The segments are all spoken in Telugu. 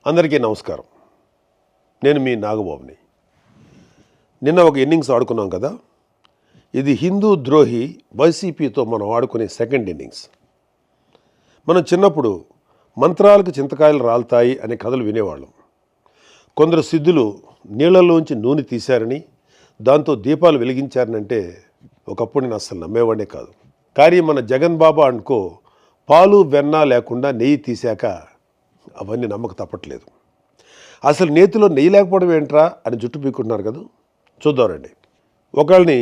అందరికీ నమస్కారం. నేను మీ నాగబాబుని. నిన్న ఒక ఇన్నింగ్స్ ఆడుకున్నాం కదా. ఇది హిందూ ద్రోహి వైసీపీతో మనం ఆడుకునే సెకండ్ ఇన్నింగ్స్. మనం చిన్నప్పుడు మంత్రాలకు చింతకాయలు రాలుతాయి అనే కథలు వినేవాళ్ళం. కొందరు సిద్ధులు నీళ్లలోంచి నూనె తీశారని, దాంతో దీపాలు వెలిగించారనంటే ఒకప్పుడు నేను అస్సలు నమ్మేవాడే కాదు. కానీ మన జగన్ బాబా అనుకో పాలు వెన్న లేకుండా నెయ్యి తీశాక అవన్నీ నమ్మక తప్పట్లేదు. అసలు నేతిలో నెయ్యి లేకపోవడం ఏంట్రా అని జుట్టు పీక్కుంటున్నారు కదా. చూద్దామండి. ఒకళ్ళని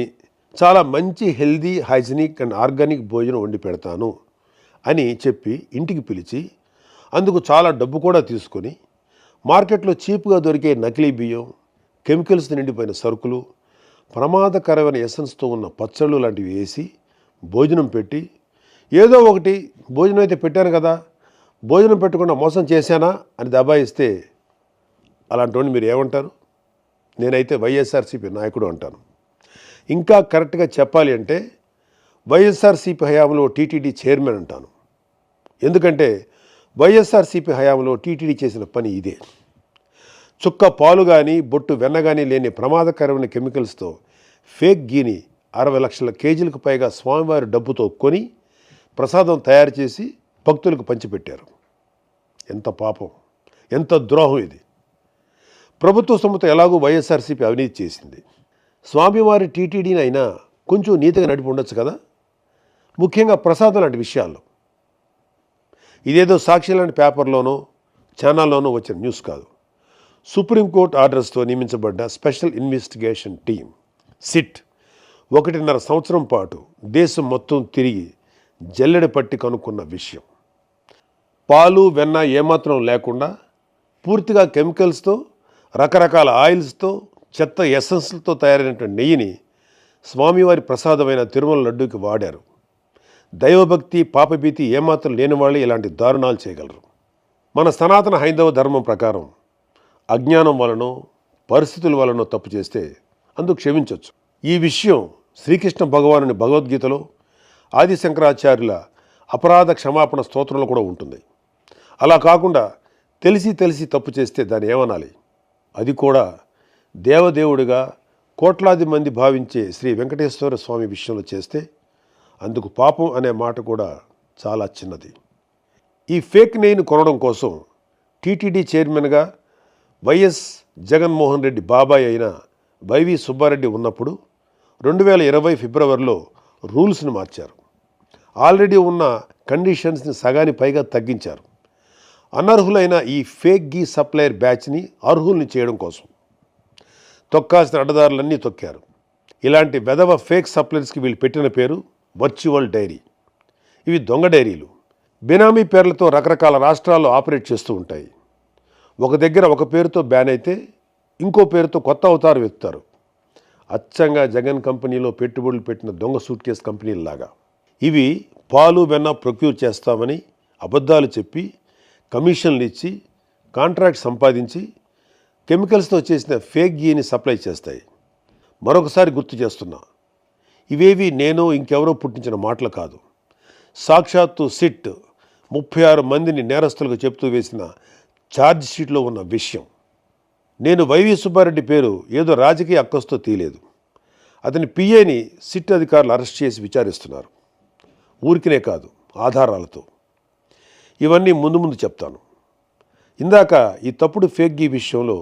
చాలా మంచి హెల్దీ, హైజీనిక్ అండ్ ఆర్గానిక్ భోజనం వండి పెడతాను అని చెప్పి ఇంటికి పిలిచి అందుకు చాలా డబ్బు కూడా తీసుకొని మార్కెట్లో చీప్గా దొరికే నకిలీ బియ్యం, కెమికల్స్ నిండిపోయిన సరుకులు, ప్రమాదకరమైన ఎసెన్స్తో ఉన్న పచ్చళ్ళు లాంటివి వేసి భోజనం పెట్టి, ఏదో ఒకటి భోజనం అయితే పెట్టాను కదా, భోజనం పెట్టకుండా మోసం చేశానా అని దబాయిస్తే అలాంటి మీరు ఏమంటారు? నేనైతే వైఎస్ఆర్సీపీ నాయకుడు అంటాను. ఇంకా కరెక్ట్గా చెప్పాలి అంటే వైఎస్ఆర్సీపీ హయాంలో టీటీడీ చైర్మన్ అంటాను. ఎందుకంటే వైఎస్ఆర్సీపీ హయాంలో టీటీడీ చేసిన పని ఇదే. చుక్క పాలు కానీ బొట్టు వెన్న కానీ లేని ప్రమాదకరమైన కెమికల్స్తో ఫేక్ గీని 60 లక్షల కేజీలకు పైగా స్వామివారి డబ్బుతో కొని ప్రసాదం తయారు చేసి భక్తులకు పంచిపెట్టారు. ఎంత పాపం, ఎంత ద్రోహం ఇది. ప్రభుత్వ సొమ్ముతో ఎలాగూ వైఎస్ఆర్సీపీ అవినీతి చేసింది. స్వామివారి టీటీడీని అయినా కొంచెం నీతిగా నడిపి ఉండొచ్చు కదా, ముఖ్యంగా ప్రసాదం లాంటి విషయాల్లో. ఇదేదో సాక్షి లాంటి పేపర్లోనో ఛానల్లోనో వచ్చిన న్యూస్ కాదు. సుప్రీంకోర్టు ఆర్డర్స్తో నియమించబడ్డ స్పెషల్ ఇన్వెస్టిగేషన్ టీం సిట్ 1.5 సంవత్సరం పాటు దేశం మొత్తం తిరిగి జల్లెడ పట్టి కనుక్కున్న విషయం. పాలు వెన్న ఏమాత్రం లేకుండా పూర్తిగా కెమికల్స్తో, రకరకాల ఆయిల్స్తో, చెత్త ఎసెన్స్లతో తయారైనటువంటి నెయ్యిని స్వామివారి ప్రసాదమైన తిరుమల లడ్డూకి వాడారు. దైవభక్తి, పాపభీతి ఏమాత్రం లేని వాళ్ళే ఇలాంటి దారుణాలు చేయగలరు. మన సనాతన హైందవ ధర్మం ప్రకారం అజ్ఞానం వలనో పరిస్థితుల వలనో తప్పు చేస్తే అందుకు క్షమించవచ్చు. ఈ విషయం శ్రీకృష్ణ భగవానుని భగవద్గీతలో, ఆది శంకరాచార్యుల అపరాధ క్షమాపణ స్తోత్రంలో కూడా ఉంటుంది. అలా కాకుండా తెలిసి తప్పు చేస్తే దాన్ని ఏమనాలి? అది కూడా దేవదేవుడిగా కోట్లాది మంది భావించే శ్రీ వెంకటేశ్వర స్వామి విషయంలో చేస్తే అందుకు పాపం అనే మాట కూడా చాలా చిన్నది. ఈ ఫేక్ నెయ్యిని కొనడం కోసం టీటీడీ చైర్మన్గా వైఎస్ జగన్మోహన్ రెడ్డి బాబాయ్ అయిన వైవి సుబ్బారెడ్డి ఉన్నప్పుడు 2020 ఫిబ్రవరిలో రూల్స్ని మార్చారు. ఆల్రెడీ ఉన్న కండిషన్స్ని సగాని పైగా తగ్గించారు. అనర్హులైన ఈ ఫేక్ గీ సప్లయర్ బ్యాచ్ని అర్హుల్ని చేయడం కోసం తొక్కాల్సిన అడ్డదారులన్నీ తొక్కారు. ఇలాంటి వెధవ ఫేక్ సప్లయర్స్కి వీళ్ళు పెట్టిన పేరు వర్చువల్ డైరీ. ఇవి దొంగ డైరీలు. బినామీ పేర్లతో రకరకాల రాష్ట్రాల్లో ఆపరేట్ చేస్తూ ఉంటాయి. ఒక దగ్గర ఒక పేరుతో బ్యాన్ అయితే ఇంకో పేరుతో కొత్త అవతారం ఎత్తుతారు. అచ్చంగా జగన్ కంపెనీలో పెట్టుబడులు పెట్టిన దొంగ సూట్ కేసు కంపెనీల్లాగా. ఇవి పాలు వెన్న ప్రొక్యూర్ చేస్తామని అబద్ధాలు చెప్పి కమిషన్లు ఇచ్చి కాంట్రాక్ట్ సంపాదించి కెమికల్స్తో చేసిన ఫేక్ గీని సప్లై చేస్తాయి. మరొకసారి గుర్తు చేస్తున్నా, ఇవేవి నేను ఇంకెవరో పుట్టించిన మాటలు కాదు. సాక్షాత్తు సిట్ 36 మందిని నేరస్తులకు చెప్తూ వేసిన ఛార్జ్ షీట్లో ఉన్న విషయం. నేను వైవి సుబ్బారెడ్డి పేరు ఏదో రాజకీయ అక్కస్తో తీయలేదు. అతని పిఏని సిట్ అధికారులు అరెస్ట్ చేసి విచారిస్తున్నారు. ఊరికినే కాదు, ఆధారాలతో. ఇవన్నీ ముందు చెప్తాను. ఇందాక ఈ తప్పుడు ఫేక్ గీ విషయంలో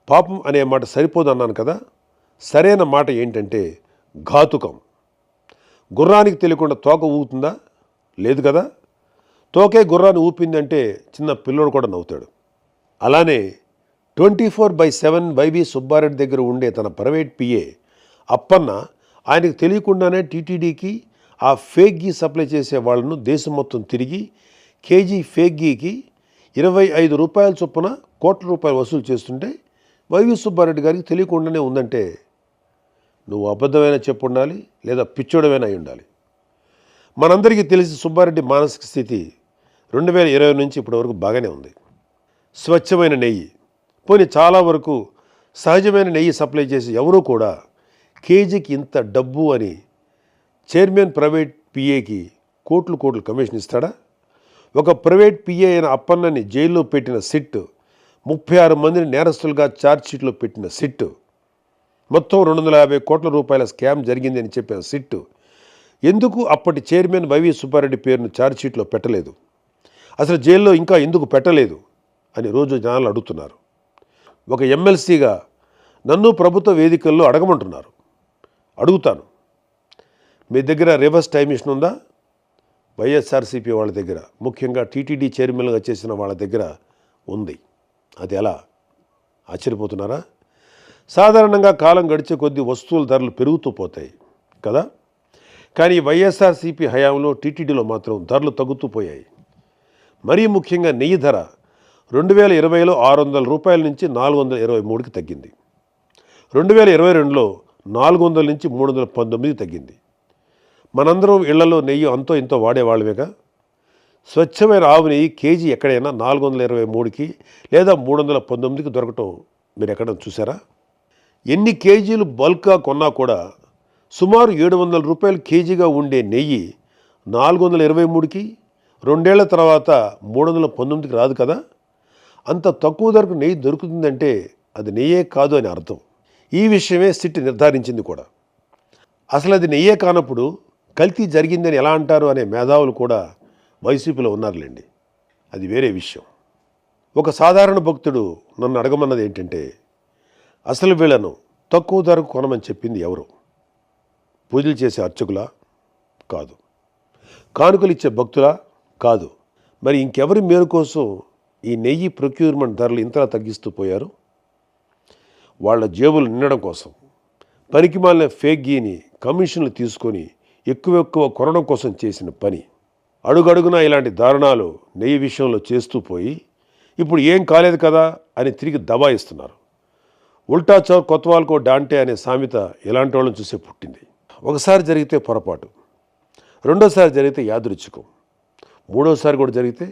పాపం అనే మాట సరిపోదన్నాను కదా. సరైన మాట ఏంటంటే ఘాతుకం. గుర్రానికి తెలియకుండా తోక ఊగుతుందా? లేదు కదా. తోకే గుర్రాన్ని ఊపిందంటే చిన్న పిల్లోడు కూడా నవ్వుతాడు. అలానే 24/7 వైవి సుబ్బారెడ్డి దగ్గర ఉండే తన ప్రైవేట్ పిఏ అప్పన్న ఆయనకు తెలియకుండానే టీటీడీకి ఆ ఫేక్ గీ సప్లై చేసే వాళ్ళను దేశం మొత్తం తిరిగి కేజీ ఫేక్ గీకి 25 రూపాయల చొప్పున కోట్ల రూపాయలు వసూలు చేస్తుంటే వైవి సుబ్బారెడ్డి గారికి తెలియకుండానే ఉందంటే నువ్వు అబద్ధమైనా చెప్పు ఉండాలి, లేదా పిచ్చోడమైనా అయి ఉండాలి. మనందరికీ తెలిసి సుబ్బారెడ్డి మానసిక స్థితి 2020 నుంచి ఇప్పటి వరకు బాగానే ఉంది. స్వచ్ఛమైన నెయ్యి, పోనీ చాలా వరకు సహజమైన నెయ్యి సప్లై చేసి ఎవరూ కూడా కేజీకి ఇంత డబ్బు అని చైర్మన్ ప్రైవేట్ పిఏకి కోట్లు కమిషన్ ఇస్తాడా? ఒక ప్రైవేట్ పిఏ అయిన అప్పన్నని జైల్లో పెట్టిన సిట్ 36 మందిని నేరస్తులుగా ఛార్జ్షీట్లో పెట్టిన సిట్, మొత్తం 250 కోట్ల రూపాయల స్కామ్ జరిగిందని చెప్పిన సిట్ ఎందుకు అప్పటి చైర్మన్ వైవి సుబ్బారెడ్డి పేరును ఛార్జ్షీట్లో పెట్టలేదు, అసలు జైల్లో ఇంకా ఎందుకు పెట్టలేదు అని రోజు జనాలు అడుగుతున్నారు. ఒక ఎమ్మెల్సీగా నన్ను ప్రభుత్వ వేదికల్లో అడగమంటున్నారు. అడుగుతాను, మీ దగ్గర రివర్స్ టైం మిషన్ ఉందా? వైఎస్ఆర్సీపీ వాళ్ళ దగ్గర, ముఖ్యంగా టీటీడీ చైర్మన్గా చేసిన వాళ్ళ దగ్గర ఉంది. అది ఎలా? ఆశ్చర్యపోతున్నారా? సాధారణంగా కాలం గడిచే కొద్దీ వస్తువుల ధరలు పెరుగుతూ పోతాయి కదా, కానీ వైఎస్ఆర్సీపీ హయాంలో టీటీడీలో మాత్రం ధరలు తగ్గుతూ పోయాయి. మరీ ముఖ్యంగా నెయ్యి ధర 2020లో 600 రూపాయల నుంచి 423కి తగ్గింది. 2022లో 400 నుంచి 319కి తగ్గింది. మనందరం ఇళ్లలో నెయ్యి అంతో ఇంతో వాడేవాళ్ళమేగా. స్వచ్ఛమైన ఆవు నెయ్యి కేజీ ఎక్కడైనా 423కి లేదా 319కి దొరకటం మీరు ఎక్కడైనా చూసారా? ఎన్ని కేజీలు బల్క్గా కొన్నా కూడా సుమారు 700 రూపాయలు కేజీగా ఉండే నెయ్యి 423కి, 2 ఏళ్ల తర్వాత 319కి రాదు కదా. అంత తక్కువ ధరకు నెయ్యి దొరుకుతుందంటే అది నెయ్యే కాదు అని అర్థం. ఈ విషయమే సిట్ నిర్ధారించింది కూడా. అసలు అది నెయ్యే కానప్పుడు కల్తీ జరిగిందని ఎలా అంటారు అనే మేధావులు కూడా వైసీపీలో ఉన్నారులేండి. అది వేరే విషయం. ఒక సాధారణ భక్తుడు నన్ను అడగమన్నది ఏంటంటే, అసలు వీళ్ళను తక్కువ ధరకు కొనమని చెప్పింది ఎవరు? పూజలు చేసే అర్చకులా? కాదు. కానుకలు ఇచ్చే భక్తులా? కాదు. మరి ఇంకెవరి మేలు కోసం ఈ నెయ్యి ప్రొక్యూర్మెంట్ ధరలు ఇంతలా తగ్గిస్తూ పోయారు? వాళ్ళ జేబులు నిండడం కోసం, పనికిమాలిన ఫేక్ గీని కమిషన్లు తీసుకొని ఎక్కువ కొనడం కోసం చేసిన పని. అడుగడుగునా ఇలాంటి దారుణాలు నెయ్యి విషయంలో చేస్తూ పోయి ఇప్పుడు ఏం కాలేదు కదా అని తిరిగి దబాయిస్తున్నారు. ఉల్టా చౌర్ కొత్వాల్కో డాంటే అనే సామెత ఇలాంటి వాళ్ళని చూసే పుట్టింది. ఒకసారి జరిగితే పొరపాటు, రెండోసారి జరిగితే యాదృచ్ఛికం, మూడోసారి కూడా జరిగితే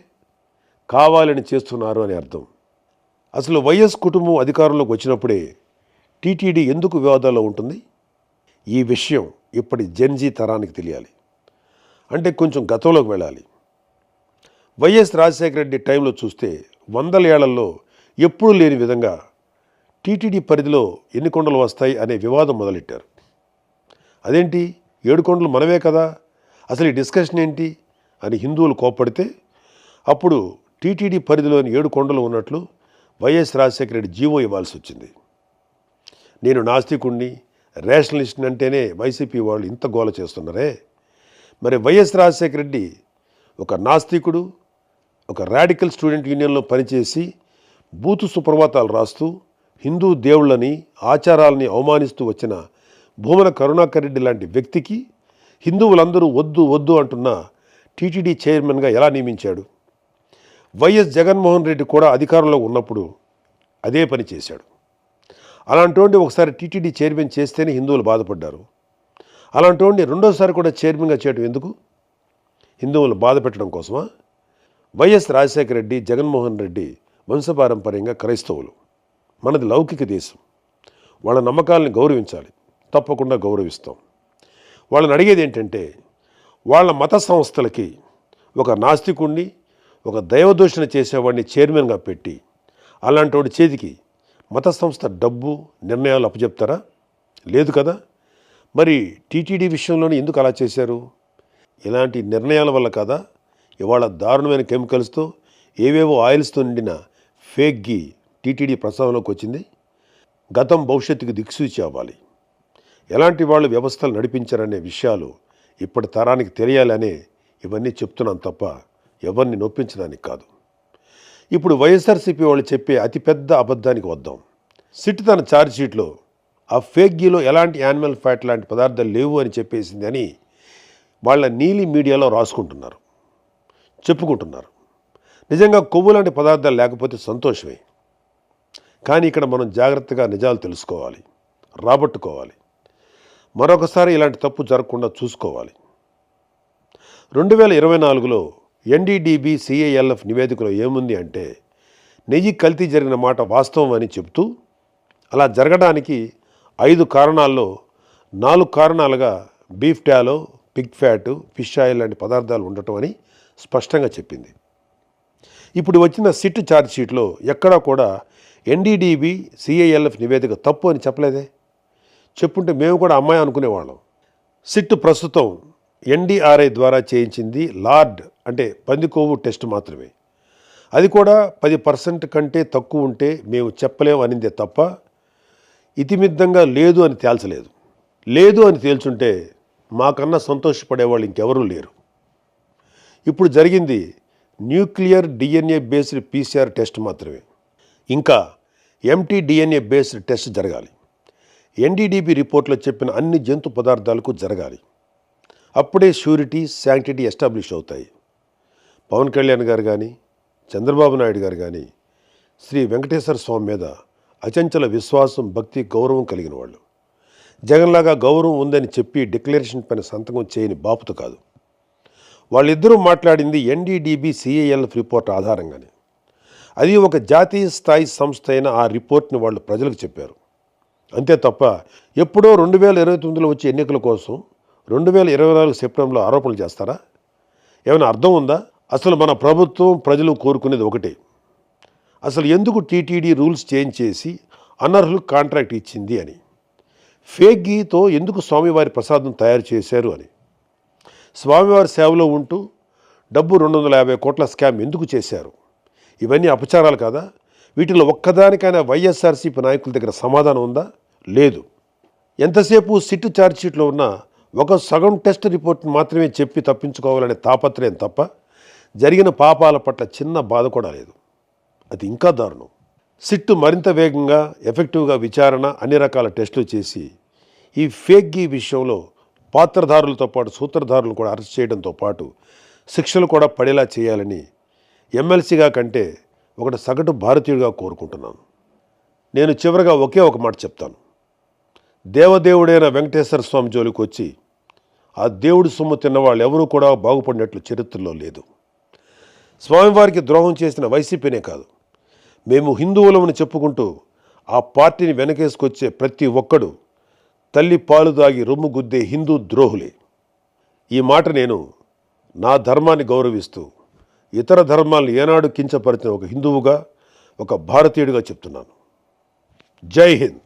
కావాలని చేస్తున్నారు అని అర్థం. అసలు వైఎస్ కుటుంబం అధికారంలోకి వచ్చినప్పుడే టీటీడీ ఎందుకు వివాదాల్లో ఉంటుంది? ఈ విషయం ఇప్పటి జెన్జీ తరానికి తెలియాలి. అంటే కొంచెం గతంలోకి వెళ్ళాలి. వైఎస్ రాజశేఖర రెడ్డి టైంలో చూస్తే 100 ఏళ్లలో ఎప్పుడూ లేని విధంగా టీటీడీ పరిధిలో ఎన్ని కొండలు వస్తాయి అనే వివాదం మొదలెట్టారు. అదేంటి, 7 కొండలు మనమే కదా, అసలు ఈ డిస్కషన్ ఏంటి అని హిందువులు కోప్పడితే అప్పుడు టీటీడీ పరిధిలోని 7 కొండలు ఉన్నట్లు వైఎస్ రాజశేఖర రెడ్డి జీవో ఇవ్వాల్సి వచ్చింది. నేను నాస్తికుణ్ణి, రేషనలిస్ట్ అంటేనే వైసీపీ వాళ్ళు ఇంత గోల చేస్తున్నారే. మరి వైఎస్ రాజశేఖర రెడ్డి ఒక నాస్తికుడు, ఒక రాడికల్ స్టూడెంట్ యూనియన్లో పనిచేసి బూతు సుప్రభాతాలు రాస్తూ హిందూ దేవుళ్ళని, ఆచారాలని అవమానిస్తూ వచ్చిన భూమన కరుణాకర్ రెడ్డి లాంటి వ్యక్తికి హిందువులందరూ వద్దు వద్దు అంటున్న టీటీడీ చైర్మన్గా ఎలా నియమించాడు? వైఎస్ జగన్మోహన్ రెడ్డి కూడా అధికారంలో ఉన్నప్పుడు అదే పని చేశాడు. అలాంటి ఒకసారి టీటీడీ చైర్మన్ చేస్తేనే హిందువులు బాధపడ్డారు. అలాంటి రెండోసారి కూడా చైర్మన్గా చేయడం ఎందుకు? హిందువులు బాధ పెట్టడం కోసమా? వైఎస్ రాజశేఖర రెడ్డి, జగన్మోహన్ రెడ్డి వంశపారంపర్యంగా క్రైస్తవులు. మనది లౌకిక దేశం. వాళ్ళ నమ్మకాలని గౌరవించాలి, తప్పకుండా గౌరవిస్తాం. వాళ్ళని అడిగేది ఏంటంటే, వాళ్ళ మత సంస్థలకి ఒక నాస్తికుణ్ణి, ఒక దైవదూషణ చేసేవాడిని చైర్మన్గా పెట్టి అలాంటి వాడి చేతికి మత సంస్థ డబ్బు, నిర్ణయాలు అప్పచెప్తారా? లేదు కదా. మరి టీటీడీ విషయంలోనే ఎందుకు అలా చేశారు? ఇలాంటి నిర్ణయాల వల్ల కదా ఇవాళ దారుణమైన కెమికల్స్తో, ఏవేవో ఆయిల్స్తో నిండిన ఫేక్ గీ టీటీడీ ప్రస్తావనలోకి వచ్చింది. గతం భవిష్యత్తుకు దిక్సూచి అవ్వాలి. ఎలాంటి వాళ్ళు వ్యవస్థలు నడిపించారనే విషయాలు ఇప్పటి తరానికి తెలియాలనే ఇవన్నీ చెప్తున్నాను తప్ప ఎవరిని నొప్పించడానికి కాదు. ఇప్పుడు వైఎస్ఆర్సీపీ వాళ్ళు చెప్పే అతిపెద్ద అబద్ధానికి వద్దాం. సిట్ తన ఛార్జ్షీట్లో ఆ ఫేక్ గీలో ఎలాంటి యానిమల్ ఫ్యాట్ లాంటి పదార్థాలు లేవు అని చెప్పేసింది అని వాళ్ళ నీలి మీడియాలో రాసుకుంటున్నారు, చెప్పుకుంటున్నారు. నిజంగా కొవ్వు లాంటి పదార్థాలు లేకపోతే సంతోషమే. కానీ ఇక్కడ మనం జాగ్రత్తగా నిజాలు తెలుసుకోవాలి, రాబట్టుకోవాలి. మరొకసారి ఇలాంటి తప్పు జరగకుండా చూసుకోవాలి. 2024లో ఎన్డీడీబీ సిఐఎల్ఎఫ్ నివేదికలో ఏముంది అంటే, నెయ్యి కల్తీ జరిగిన మాట వాస్తవం అని చెబుతూ అలా జరగడానికి 5 కారణాల్లో 4 కారణాలుగా beef tallow, pig fat, fish oil లాంటి పదార్థాలు ఉండటం అని స్పష్టంగా చెప్పింది. ఇప్పుడు వచ్చిన సిట్ ఛార్జ్ షీట్లో ఎక్కడా కూడా ఎన్డీడీబీ సిఐఎల్ఎఫ్ నివేదిక తప్పు అని చెప్పలేదే. చెప్పుంటే మేము కూడా అమ్మాయి అనుకునేవాళ్ళం. సిట్ ప్రస్తుతం ఎన్డీఆర్ఐ ద్వారా చేయించింది లార్డ్ అంటే పందికొవ్వు టెస్ట్ మాత్రమే. అది కూడా 10% కంటే తక్కువ ఉంటే మేము చెప్పలేము అనిందే తప్ప ఇతిమిద్దంగా లేదు అని తేల్చలేదు. లేదు అని తేల్చుంటే మాకన్నా సంతోషపడేవాళ్ళు ఇంకెవరూ లేరు. ఇప్పుడు జరిగింది nuclear DNA based PCR test మాత్రమే. ఇంకా ఎంటీడిఎన్ఏ బేస్డ్ టెస్ట్ జరగాలి. ఎన్డీడీబీ రిపోర్ట్లో చెప్పిన అన్ని జంతు పదార్థాలకు జరగాలి. అప్పుడే ష్యూరిటీ శాంక్టిటీ ఎస్టాబ్లిష్ అవుతాయి. పవన్ కళ్యాణ్ గారు కానీ చంద్రబాబు నాయుడు గారు కానీ శ్రీ వెంకటేశ్వర స్వామి మీద అచంచల విశ్వాసం, భక్తి, గౌరవం కలిగిన వాళ్ళు. జగన్లాగా గౌరవం ఉందని చెప్పి డిక్లరేషన్ పైన సంతకం చేయని బాపుత కాదు. వాళ్ళిద్దరూ మాట్లాడింది ఎన్డీడీబీ సిఐఎల్ఎఫ్ రిపోర్ట్ ఆధారంగానే. అది ఒక జాతీయ స్థాయి సంస్థ అయిన ఆ రిపోర్ట్ని వాళ్ళు ప్రజలకు చెప్పారు. అంతే తప్ప ఎప్పుడో 2029లో వచ్చే ఎన్నికల కోసం 2024 సెప్టెంబర్లో ఆరోపణలు చేస్తారా? ఏమైనా అర్థం ఉందా? అసలు మన ప్రభుత్వం, ప్రజలు కోరుకునేది ఒకటే. అసలు ఎందుకు టీటీడీ రూల్స్ చేంజ్ చేసి అనర్హులకు కాంట్రాక్ట్ ఇచ్చింది అని, ఫేక్ గీతో ఎందుకు స్వామివారి ప్రసాదం తయారు చేశారు అని, స్వామివారి సేవలో ఉంటూ డబ్బు 250 కోట్ల స్కామ్ ఎందుకు చేశారు? ఇవన్నీ అపచారాలు కాదా? వీటిలో ఒక్కదానికైనా వైఎస్ఆర్సీపీ నాయకుల దగ్గర సమాధానం ఉందా? లేదు. ఎంతసేపు సిట్ ఛార్జ్షీట్లో ఉన్న ఒక సగం టెస్ట్ రిపోర్ట్ని మాత్రమే చెప్పి తప్పించుకోవాలనే తాపత్రయం తప్ప జరిగిన పాపాల పట్ల చిన్న బాధ కూడా లేదు. అది ఇంకా దారుణం. సిట్ మరింత వేగంగా, ఎఫెక్టివ్గా విచారణ, అన్ని రకాల టెస్టులు చేసి ఈ ఫేక్ గీ విషయంలో పాత్రధారులతో పాటు సూత్రధారులను కూడా అరెస్ట్ చేయడంతో పాటు శిక్షలు కూడా పడేలా చేయాలని ఎమ్మెల్సీగా కంటే ఒకటి సగటు భారతీయుడిగా కోరుకుంటున్నాను. నేను చివరిగా ఒకే ఒక మాట చెప్తాను. దేవదేవుడైన వెంకటేశ్వర స్వామి జోలికి వచ్చి ఆ దేవుడి సొమ్ము తిన్నవాళ్ళు ఎవరూ కూడా బాగుపడినట్లు చరిత్రలో లేదు. స్వామివారికి ద్రోహం చేసిన వైసీపీనే కాదు, మేము హిందువులమని చెప్పుకుంటూ ఆ పార్టీని వెనకేసుకొచ్చే ప్రతి ఒక్కడు తల్లి పాలు దాగి రొమ్ము గుద్దే హిందూ ద్రోహులే. ఈ మాట నేను నా ధర్మాన్ని గౌరవిస్తూ ఇతర ధర్మాలను ఏనాడు కించపరిచిన ఒక హిందువుగా, ఒక భారతీయుడిగా చెప్తున్నాను. జై హింద్.